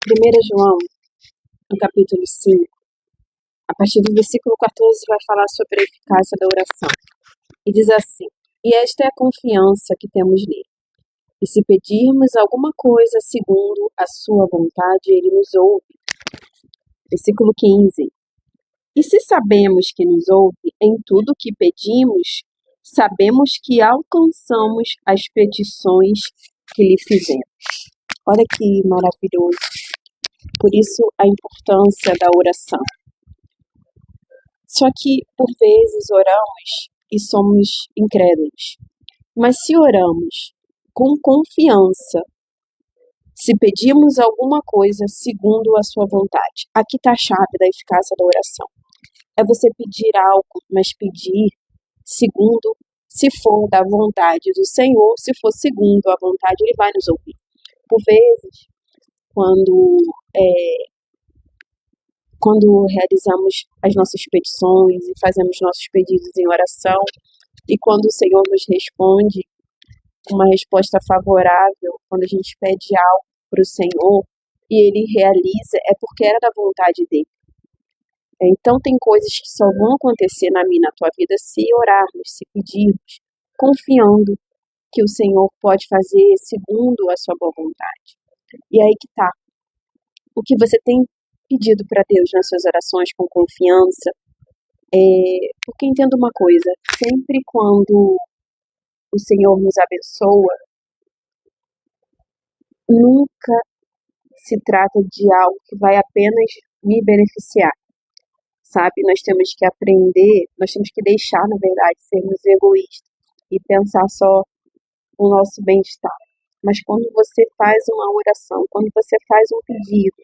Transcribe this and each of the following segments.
1 João, no capítulo 5, a partir do versículo 14, vai falar sobre a eficácia da oração. E diz assim: E esta é a confiança que temos nele. E se pedirmos alguma coisa segundo a sua vontade, ele nos ouve. Versículo 15. E se sabemos que nos ouve em tudo o que pedimos, sabemos que alcançamos as petições que lhe fizemos. Olha que maravilhoso. Por isso a importância da oração. Só que, por vezes, oramos e somos incrédulos. Mas se oramos com confiança, se pedimos alguma coisa segundo a sua vontade, aqui está a chave da eficácia da oração. É você pedir algo, mas pedir segundo, se for da vontade do Senhor, se for segundo a vontade, Ele vai nos ouvir. Por vezes, quando realizamos as nossas petições e fazemos nossos pedidos em oração, e quando o Senhor nos responde uma resposta favorável, quando a gente pede algo para o Senhor e Ele realiza, é porque era da vontade dEle. Então tem coisas que só vão acontecer na minha e na tua vida se orarmos, se pedirmos, confiando que o Senhor pode fazer segundo a sua boa vontade. E aí que tá. O que você tem pedido para Deus nas suas orações com confiança, porque entenda uma coisa, sempre quando o Senhor nos abençoa, nunca se trata de algo que vai apenas me beneficiar, sabe? Nós temos que aprender, nós temos que deixar, na verdade, sermos egoístas e pensar só no nosso bem-estar. Mas quando você faz uma oração, quando você faz um pedido,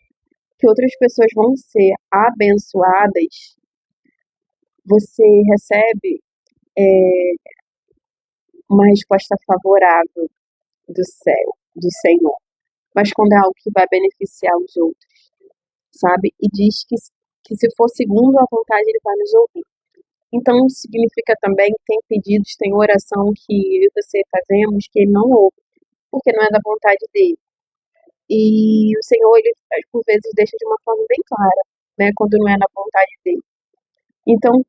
que outras pessoas vão ser abençoadas, você recebe uma resposta favorável do céu, do Senhor. Mas quando é algo que vai beneficiar os outros, sabe? E diz que se for segundo a vontade, Ele vai nos ouvir. Então, isso significa também que tem pedidos, tem oração que eu e você fazemos que Ele não ouve, porque não é da vontade dEle. E o Senhor, Ele, por vezes, deixa de uma forma bem clara, né? Quando não é da vontade dEle. Então,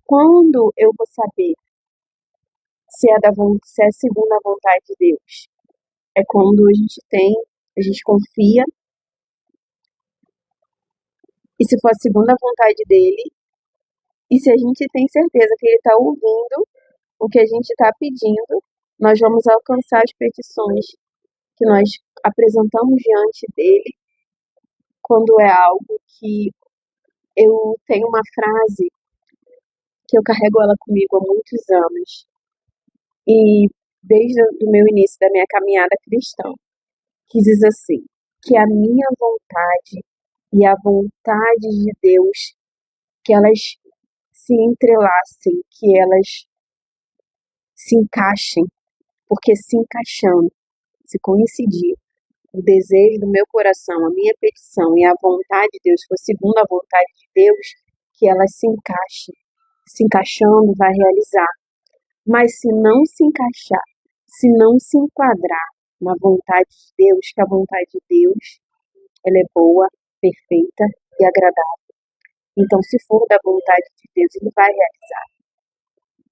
quando eu vou saber se é segundo a vontade de Deus? É quando a gente confia, e se for segundo a vontade dEle, e se a gente tem certeza que Ele está ouvindo o que a gente está pedindo, nós vamos alcançar as petições que nós apresentamos diante dEle, quando é algo que eu tenho uma frase que eu carrego ela comigo há muitos anos, e desde o meu início da minha caminhada cristã, que diz assim, que a minha vontade e a vontade de Deus, que elas se entrelacem, que elas se encaixem, porque se encaixando, se coincidir o desejo do meu coração, a minha petição e a vontade de Deus for segundo a vontade de Deus, que elas se encaixem. Se encaixando, vai realizar. Mas se não se encaixar, se não se enquadrar na vontade de Deus, que a vontade de Deus, ela é boa, perfeita e agradável. Então, se for da vontade de Deus, Ele vai realizar.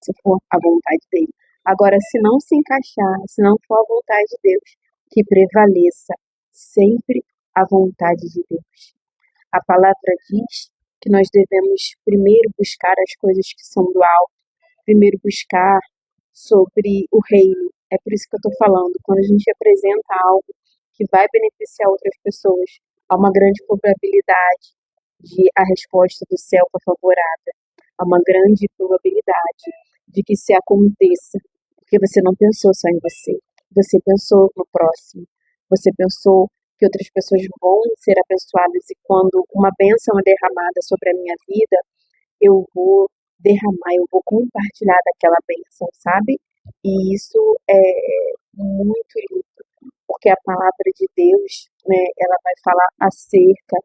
Se for a vontade dEle. Agora, se não se encaixar, se não for a vontade de Deus, que prevaleça sempre a vontade de Deus. A palavra diz que nós devemos primeiro buscar as coisas que são do alto, primeiro buscar sobre o reino. É por isso que eu estou falando, quando a gente apresenta algo que vai beneficiar outras pessoas, há uma grande probabilidade de a resposta do céu for favorável. Há uma grande probabilidade de que se aconteça, porque você não pensou só em você, você pensou no próximo, você pensou que outras pessoas vão ser abençoadas e quando uma bênção é derramada sobre a minha vida, eu vou derramar, eu vou compartilhar daquela bênção, sabe? E isso é muito lindo, porque a palavra de Deus, né, ela vai falar acerca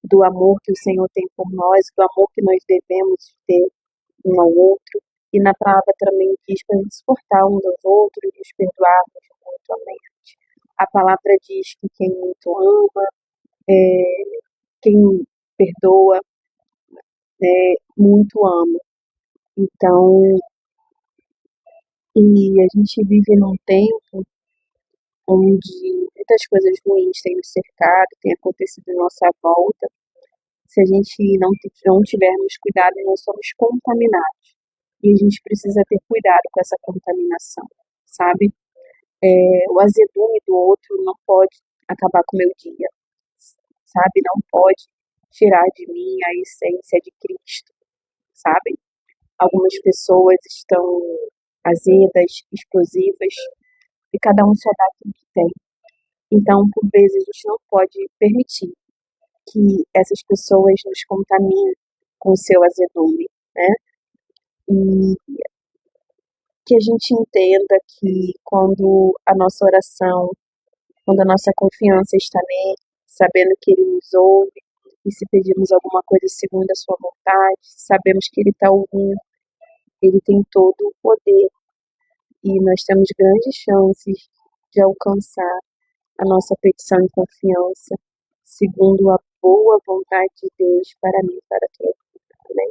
do amor que o Senhor tem por nós, do amor que nós devemos ter um ao outro, e na palavra também diz para a gente suportar uns aos outros e nos perdoarmos mutuamente. A palavra diz que quem muito ama, Quem perdoa, muito ama. Então, e a gente vive num tempo onde muitas coisas ruins têm nos cercado, têm acontecido em nossa volta. Se a gente não tivermos cuidado, nós somos contaminados. E a gente precisa ter cuidado com essa contaminação, sabe? O azedume do outro não pode acabar com o meu dia, sabe? Não pode tirar de mim a essência de Cristo, sabe? Algumas pessoas estão azedas, explosivas, e cada um só dá aquilo que tem. Então, por vezes, a gente não pode permitir que essas pessoas nos contaminem com o seu azedume, né? E que a gente entenda que quando a nossa oração, quando a nossa confiança está nele, sabendo que ele nos ouve, e se pedirmos alguma coisa segundo a sua vontade, sabemos que ele está ouvindo, ele tem todo o poder e nós temos grandes chances de alcançar a nossa petição em confiança, segundo a boa vontade de Deus para mim e para todos. Amém?